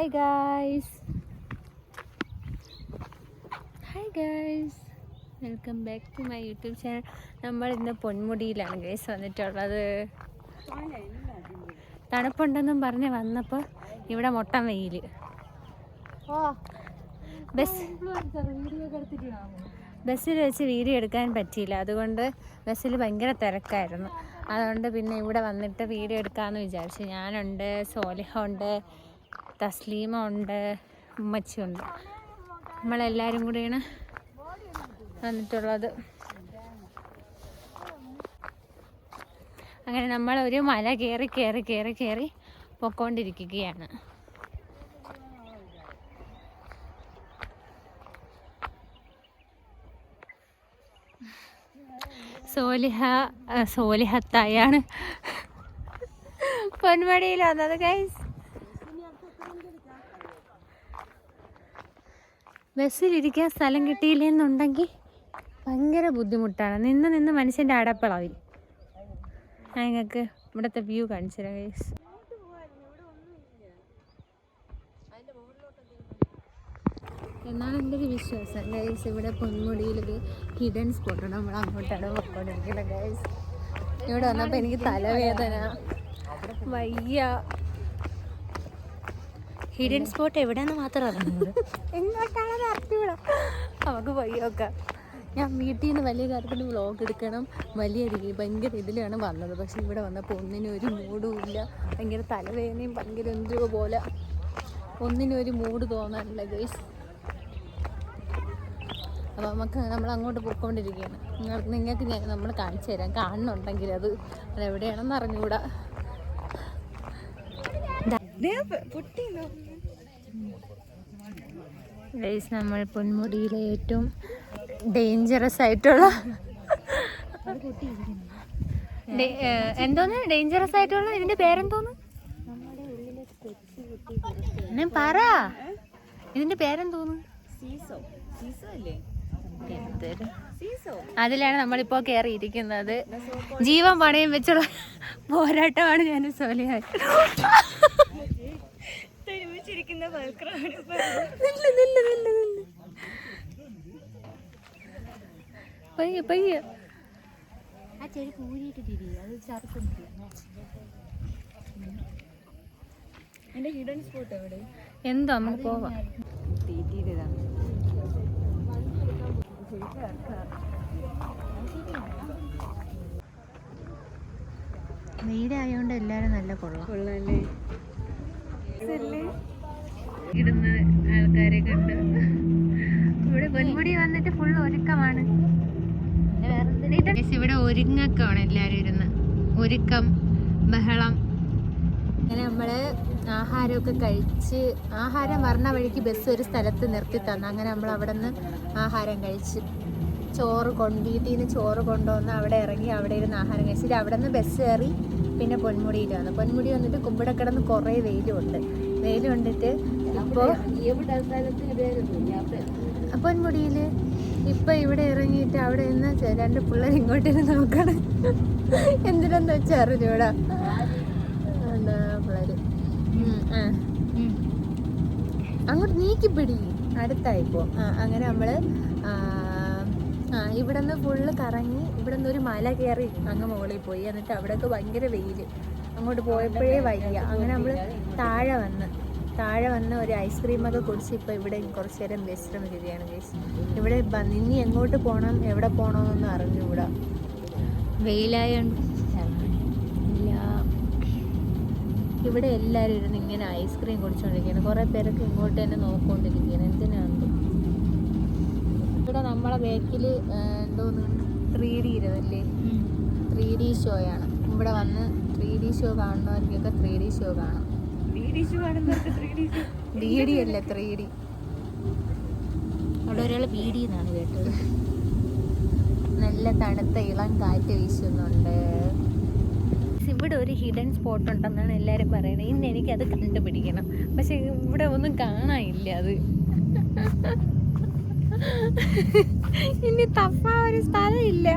Hi guys, welcome back to my YouTube channel. നമ്മൾ ഇന്ന് പൊന്മുടിയിലാണ് guys വന്നിട്ടുള്ളത്. തണുപ്പുണ്ടെന്നും പറഞ്ഞ് വന്നപ്പോൾ ഇവിടെ മൊട്ടം വെയിൽ. ബസ്സിൽ വെച്ച് വീഡിയോ എടുക്കാൻ പറ്റിയില്ല, അതുകൊണ്ട് ബസ്സിൽ ഭയങ്കര തിരക്കായിരുന്നു. അതുകൊണ്ട് പിന്നെ ഇവിടെ വന്നിട്ട് വീഡിയോ എടുക്കാമെന്ന് വിചാരിച്ചു. ഞാനുണ്ട്, സോലിഹ ഉണ്ട്, തസ്ലീമ ഉണ്ട്, ഉമ്മച്ചിയുണ്ട്. നമ്മളെല്ലാവരും കൂടിയാണ് വന്നിട്ടുള്ളത്. അങ്ങനെ നമ്മളൊരു മല കയറി പൊക്കോണ്ടിരിക്കുകയാണ്. സോലിഹത്തായാണ് പൊന്മുടിയിൽ വന്നത് ഗൈസ്. ബസ്സിലിരിക്കാൻ സ്ഥലം കിട്ടിയില്ലെന്നുണ്ടെങ്കിൽ ഭയങ്കര ബുദ്ധിമുട്ടാണ്. നിന്ന് മനുഷ്യൻ്റെ അടപ്പിളവി. ഞങ്ങൾക്ക് ഇവിടുത്തെ വ്യൂ കാണിച്ചു തരാം ഗൈസ്. എന്നാണ് എൻ്റെ ഒരു വിശ്വാസം ഗൈസ്. ഇവിടെ പൊന്മുടിയിലൊരു ഹിഡൻ സ്പോട്ടുണ്ട്. നമ്മൾ അങ്ങോട്ടാണ് പൊക്കോണ്ടിരിക്കുന്നത് ഗൈസ്. ഇവിടെ വന്നപ്പോൾ എനിക്ക് തലവേദന, വയ്യ. ഹിഡൻ സ്പോട്ട് എവിടെയെന്ന് മാത്രം അറിയുന്നത്, എങ്ങോട്ടാണെന്ന് അറിഞ്ഞൂടാ. നമുക്ക് പോയി നോക്കാം. ഞാൻ വീട്ടിൽ നിന്ന് വലിയ കാര്യത്തിന് വ്ളോഗ് എടുക്കണം, ഭയങ്കര ഇതിലാണ് വന്നത്. പക്ഷെ ഇവിടെ വന്നപ്പോൾ ഒന്നിനും ഒരു മൂഡും ഇല്ല. ഭയങ്കര തലവേദനയും ഭയങ്കര എന്തോ പോലെ, ഒന്നിനും ഒരു മൂഡ് തോന്നാറില്ല ഗൈസ്. അപ്പോൾ നമ്മൾ അങ്ങോട്ട് പോയിക്കൊണ്ടിരിക്കുകയാണ്. നിങ്ങൾക്ക് നമ്മൾ കാണിച്ചു തരാം, കാണുന്നുണ്ടെങ്കിൽ അതെവിടെയാണെന്ന് അറിഞ്ഞുകൂടാ. ഗൈസ്, നമ്മൾ പൊന്മുടിയിലെ ഏറ്റവും ഡേഞ്ചറസ് ആയിട്ടുള്ള എന്തോന്ന് ഡേഞ്ചറസ് ആയിട്ടുള്ള ഇതിന്റെ പേരെന്തോന്ന് ഞാൻ പറ, ഇതിന്റെ പേരെന്തോന്ന്? അതിലാണ് നമ്മളിപ്പോ കയറിയിരിക്കുന്നത്. ജീവൻ പണയം വെച്ചുള്ള പോരാട്ടമാണ് ഞാൻ സോലിയായി. പയ്യ ആ ചെരുപ്പ് ഊരിയിട്ടിട്ടിരി, അത് ചർക്കുണ്ട്. എന്റെ ഹിഡൻ സ്പോട്ട് എവിടെ? എന്തോ നമുക്ക് പോവാം. വെയിലായോണ്ട് എല്ലാരും നല്ല കൊള്ളാല്ലേ. ഇടുന്ന ആൾക്കാരെ കണ്ട് ഇവിടെ പൊന്മുടി വന്നിട്ട് ഫുൾ ഒരുക്കമാണ്. ഇവിടെ ഒരുങ്ങക്കാണ് എല്ലാരും ഇരുന്ന്, ഒരുക്കം, ബഹളം. അങ്ങനെ നമ്മള് ആഹാരമൊക്കെ കഴിച്ച്, ആഹാരം വരണ വഴിക്ക് ബസ് ഒരു സ്ഥലത്ത് നിർത്തി തന്നു. അങ്ങനെ നമ്മൾ അവിടെ നിന്ന് ആഹാരം കഴിച്ച്, വീട്ടിൽ നിന്ന് ചോറ് കൊണ്ടുവന്ന് അവിടെ ഇറങ്ങി അവിടെ ഇരുന്ന് ആഹാരം കഴിച്ചിട്ട് അവിടെ നിന്ന് ബസ് കയറി പിന്നെ പൊന്മുടിയിൽ വന്നു. പൊന്മുടി വന്നിട്ട് കുമ്പിടെ കിടന്ന് കുറേ വെയിൽ കൊണ്ടിട്ട് ഇപ്പോൾ പൊന്മുടിയിൽ ഇപ്പം ഇവിടെ ഇറങ്ങിയിട്ട് അവിടെ നിന്ന് രണ്ട് പിള്ളേർ ഇങ്ങോട്ടിരുന്ന് നോക്കണം. എന്തിനെന്ന് വെച്ചാൽ അറിഞ്ഞൂടാ പിള്ളേർ. അങ്ങോട്ട് നീക്കിപ്പിടി, അടുത്തായിപ്പോ. അങ്ങനെ നമ്മള് ഇവിടെ നിന്ന് ഫുള്ള് കറങ്ങി ഇവിടെ നിന്ന് ഒരു മല കയറി അങ്ങ് മുകളിൽ പോയി. എന്നിട്ട് അവിടെയൊക്കെ ഭയങ്കര വെയില്, അങ്ങോട്ട് പോയപ്പോഴേ വയ്യ. അങ്ങനെ നമ്മൾ താഴെ വന്ന് ഒരു ഐസ്ക്രീമൊക്കെ കുടിച്ച് ഇപ്പോൾ ഇവിടെ കുറച്ച് നേരം വിശ്രമിക്കുകയാണ് ഗൈസ്. ഇവിടെ ഇനി എങ്ങോട്ട് പോകണം, എവിടെ പോകണമെന്നൊന്നും അറിഞ്ഞുകൂടാ, വെയിലായോണ്ട്. ഇവിടെ എല്ലാവരും ഇരുന്ന് ഇങ്ങനെ ഐസ്ക്രീം കുടിച്ചുകൊണ്ടിരിക്കുകയാണ്. കുറേ പേരൊക്കെ ഇങ്ങോട്ട് തന്നെ നോക്കിക്കൊണ്ടിരിക്കുകയാണ്. എന്തിനാണ് ഇവിടെ നമ്മളെ ബാക്കിൽ എന്തോന്ന് 3D ഇരുന്നല്ലേ, 3D ഷോയാണ്. ഇവിടെ വന്ന് 3D ഷോ കാണുന്നവർക്കൊക്കെ 3D ഷോ കാണാം. BD അല്ല 3D. അവിടെ ഒരാൾ BD എന്നാണ് കേട്ടത്. നല്ല തണുത്ത ഇളം കാറ്റ് വീശുന്നുണ്ട്. ഇവിടെ ഒരു ഹിഡൻ സ്പോട്ട് ഉണ്ടെന്നാണ് എല്ലാവരും പറയുന്നത്. ഇന്ന് എനിക്കത് കണ്ടുപിടിക്കണം, പക്ഷെ ഇവിടെ ഒന്നും കാണാനില്ല. അത് ഇനി തപ്പാ ഒരു സ്ഥലമില്ല.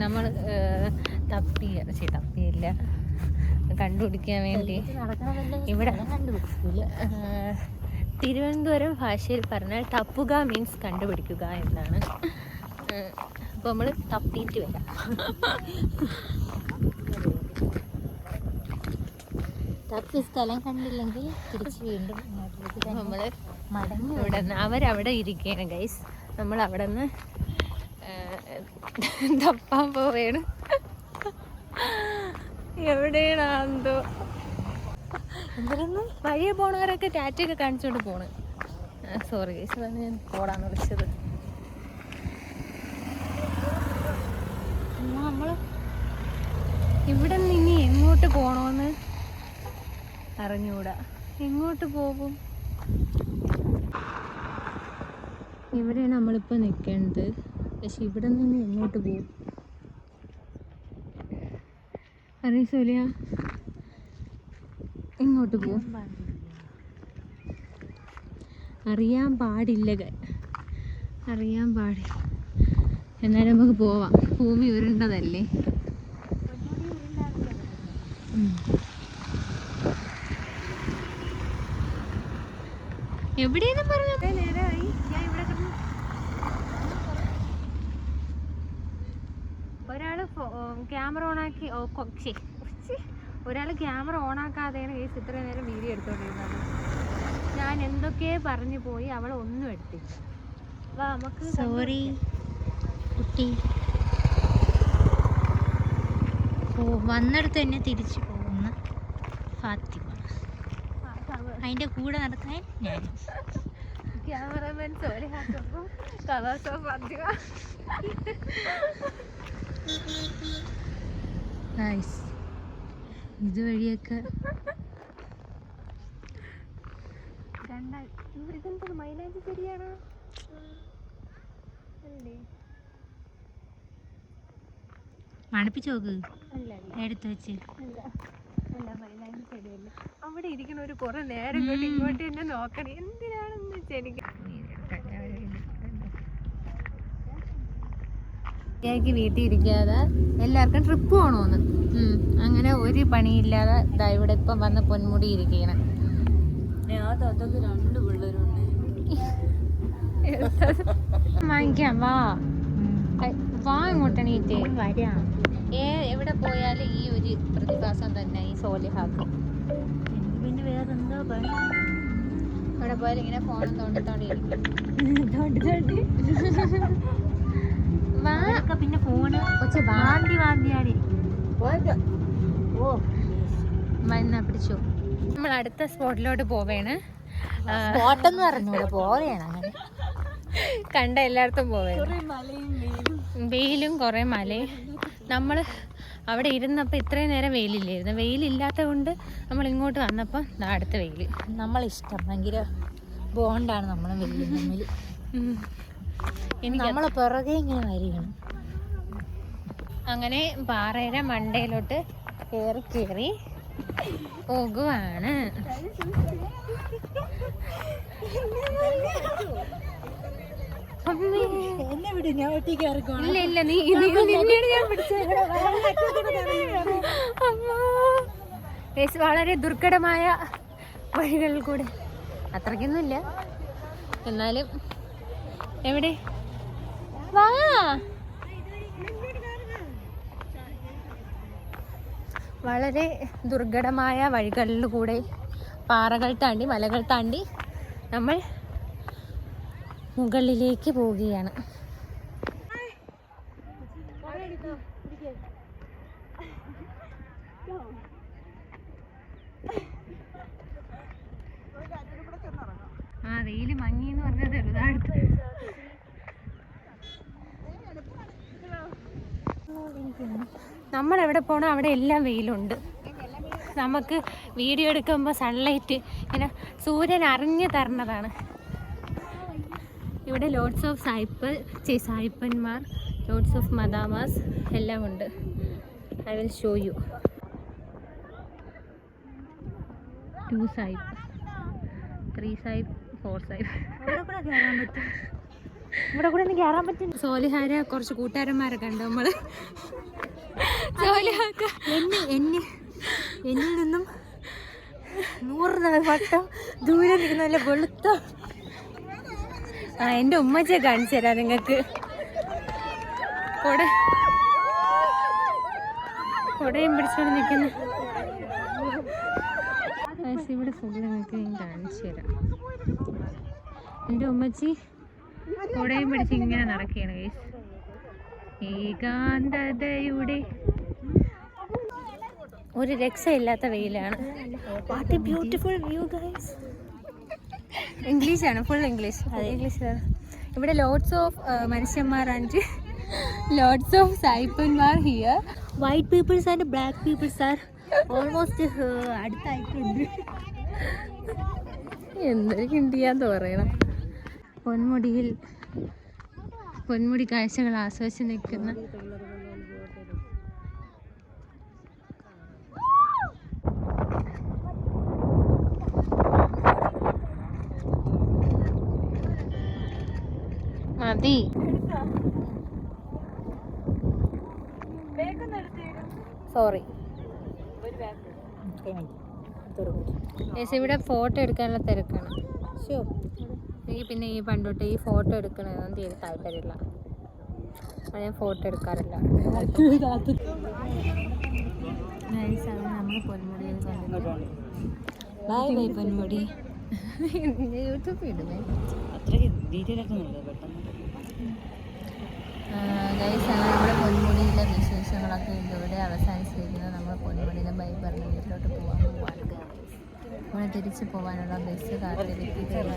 നമ്മൾ തപ്പിയില്ല, കണ്ടുപിടിക്കാൻ വേണ്ടി. ഇവിടെ തിരുവനന്തപുരം ഭാഷയിൽ പറഞ്ഞാൽ തപ്പുക മീൻസ് കണ്ടുപിടിക്കുക എന്നാണ്. അപ്പോൾ നമ്മൾ തപ്പിയിട്ട് വരാം. തപ്പി സ്ഥലം കണ്ടില്ലെങ്കിൽ തിരിച്ച് വീണ്ടും നമ്മൾ മടങ്ങി ഇവിടെ നിന്ന് അവരവിടെ ഇരിക്കുകയാണ് ഗൈസ്. നമ്മൾ അവിടെ നിന്ന് തപ്പാൻ പോവുകയാണ്. എവിടെയാണെന്തോ എന്തായിരുന്നു വഴിയെ പോണവരൊക്കെ ടാറ്റയൊക്കെ കാണിച്ചുകൊണ്ട് പോണ്. സോറി ഗൈസ്, അതാണ് ഞാൻ പോടാന്ന് വിളിച്ചത്. നമ്മൾ ഇവിടെ നിന്ന് ഇനി എങ്ങോട്ട് പോകണമെന്ന് അറിഞ്ഞൂടാ. എങ്ങോട്ട് പോകും? ഇവിടെയാണ് നമ്മളിപ്പോൾ നിൽക്കേണ്ടത്. പക്ഷെ ഇവിടെ നിന്ന് എങ്ങോട്ട് പോകും അറിയ സോലിയ? എങ്ങോട്ട് പോകും അറിയാൻ പാടില്ല. അറിയാൻ പാടില്ല. എന്നാലും നമുക്ക് പോവാം. ഭൂമി ഉരുണ്ടതല്ലേ. എവിടെയെന്നും പറഞ്ഞു നേരമായി. ഞാൻ ഇവിടെ ഒരാള് ക്യാമറ ഓണാക്കി ഒരാൾ ക്യാമറ ഓണാക്കാതെയാണ് കേസ് ഇത്രയും നേരം വീഡിയോ എടുത്തോണ്ടിരുന്നത്. ഞാൻ എന്തൊക്കെ പറഞ്ഞു പോയി, അവളെ ഒന്നും എടുത്തില്ല. വാ നമുക്ക്. സോറി കുട്ടി, വന്നെടുത്ത് തന്നെ തിരിച്ചു പോകുന്ന ഫാത്തിമ. അതിൻ്റെ കൂടെ നടക്കാൻ ഞാൻ. ക്യാമറമാൻ സോലിഹാക്കൊപ്പം കഥാസോ ഫാത്തിമ. നൈസ്. ഇതുവഴിയൊക്കെ ഇതെന്താ മൈലാഞ്ചി ശരിയാണോ അല്ലേ? മണപ്പിച്ച് നോക്ക്. അല്ല എടുത്ത് വെച്ച്. അല്ല മൈലാഞ്ചി ചെടിയല്ല. അവിടെ ഇരിക്കണ ഒരു കുറെ നേരം കൊണ്ട് ഇങ്ങോട്ട് തന്നെ നോക്കണം. എന്തിനാണെന്ന് വെച്ചാൽ എനിക്ക് വീട്ടിൽ ഇരിക്കാതെ എല്ലാവർക്കും ട്രിപ്പ് പോകണമെന്ന്. അങ്ങനെ ഒരു പണിയില്ലാതെ ഇതാ ഇവിടെ ഇപ്പം വന്ന് പൊന്മുടി ഇരിക്കണം. രണ്ട് പിള്ളേരുണ്ട്. വാങ്ങിക്കാം. വാ ഇങ്ങോട്ടണീറ്റ് വരാം. എവിടെ പോയാലും ഈ ഒരു പ്രതിഭാസം തന്നെ ഈ സോലിഹാക്കും. പിന്നെ വേറെന്തോ ഇവിടെ പോയാലും ഇങ്ങനെ ഫോണും തോണ്ടിയിരിക്കും. പിന്നെ ഫോണ് മരുന്ന പിടിച്ചു. നമ്മൾ അടുത്ത സ്പോട്ടിലോട്ട് പോവേണ്. സ്പോട്ടെന്ന് പറഞ്ഞൂടെ, പോവേണം. അങ്ങനെ കണ്ട എല്ലായിടത്തും പോവേണ്. വെയിലും കുറേ മലയും. നമ്മൾ അവിടെ ഇരുന്നപ്പോൾ ഇത്രയും നേരം വെയിലില്ലായിരുന്നു. വെയിലില്ലാത്തത് കൊണ്ട് നമ്മൾ ഇങ്ങോട്ട് വന്നപ്പോൾ അടുത്ത വെയിൽ. നമ്മളിഷ്ടം ഭയങ്കര ബോണ്ടാണ് നമ്മളെ വെയിൽ തമ്മിൽ. നമ്മളെ പുറകെ ഇങ്ങനെ വരികയാണ്. അങ്ങനെ പാറയുടെ മണ്ടയിലോട്ട് കയറി പോകുവാണ്. ഇല്ല ഇല്ല, നീ ഞാൻ വളരെ ദുർഘടമായ വഴികളിൽ കൂടെ. അത്രയ്ക്കൊന്നുമില്ല എന്നാലും. എവിടെ വാ. വളരെ ദുർഘടമായ വഴികളിൽ കൂടെ പാറകൾ താണ്ടി മലകൾ താണ്ടി നമ്മൾ മുകളിലേക്ക് പോവുകയാണ്. ആ വെയിൽ മങ്ങി എന്ന് പറഞ്ഞത് ചെറുതായിട്ട്. നമ്മളെവിടെ പോകണം അവിടെ എല്ലാം വെയിലുണ്ട്. നമുക്ക് വീഡിയോ എടുക്കുമ്പോൾ സൺലൈറ്റ് ഇങ്ങനെ സൂര്യൻ അറിഞ്ഞു തരണതാണ്. ഇവിടെ ലോഡ്സ് ഓഫ് സായിപ്പന്മാർ, ലോഡ്സ് ഓഫ് മദാമാസ് എല്ലാം ഉണ്ട്. I will show you. 2 സായിപ്പ്, 3 സായിപ്പ്, 4 സായിപ്പ്. ഇവിടെ കൂടെ ഒന്ന് കയറാൻ പറ്റും. സോലിഹാരെ കുറച്ച് കൂട്ടുകാരന്മാരൊക്കെ ഉണ്ട്. നമ്മള് സോലിഹാക്ക എന്നിൽ നിന്നും 100 വട്ടം ദൂരെ നിൽക്കുന്നല്ല വെളുത്ത. എൻ്റെ ഉമ്മച്ചയെ കാണിച്ചു തരാം നിങ്ങൾക്ക്. കൊടയും പിടിച്ചോണ്ട് നിൽക്കുന്നു. ഇവിടെ ഫുള്ള് നിങ്ങൾക്ക് ഞാൻ കാണിച്ചു തരാം. എൻ്റെ ഉമ്മച്ചി കൊടയും പിടിച്ച് ഇങ്ങനെ നടക്കുകയാണ് ഗൈസ്. ഏകാന്തതയുടെ ഒരു രക്ഷയില്ലാത്ത വെയിലാണ്. What a beautiful view guys. ഇംഗ്ലീഷാണ്, ഫുൾ ഇംഗ്ലീഷ്. അതെ, ഇംഗ്ലീഷാണ്. ഇവിടെ ലോട്ട്സ് ഓഫ് മനുഷ്യന്മാർ ആൻഡ് ലോട്ട്സ് ഓഫ് സായിപ്പന്മാർ here. White peoples and black peoples are almost അടുത്തായിട്ടുണ്ട്. എന്തൊരു കിണ്ടിയാന്ന് പറയണം. പൊന്മുടി കാഴ്ചകൾ ആസ്വദിച്ച് നിൽക്കുന്ന മതി. സോറി. ഇവിടെ ഫോട്ടോ എടുക്കാനുള്ള തിരക്കാണ്. എനിക്ക് പിന്നെ ഈ പണ്ടോട്ട് ഈ ഫോട്ടോ എടുക്കണമെന്ന് തീരെ താല്പര്യമില്ല. ഞാൻ ഫോട്ടോ എടുക്കാറില്ല. നമ്മൾ പൊന്മുടിയിൽ പൊന്മുടി യൂട്യൂബിൽ ഇടുന്നേ. ഗൈസ്, അങ്ങനെ നമ്മുടെ പൊന്മുടിയിലെ വിശേഷങ്ങളൊക്കെ ഇതോടെ അവസാനിച്ചിരിക്കുന്നത്. നമ്മൾ പൊന്മുടിയിലെ ബൈക്ക് പറഞ്ഞ് വീട്ടിലോട്ട് പോകാൻ പോവാണ്. നമ്മൾ തിരിച്ചു പോകാനുള്ള ബസ് കാത്തിരിക്കുകയാണ്.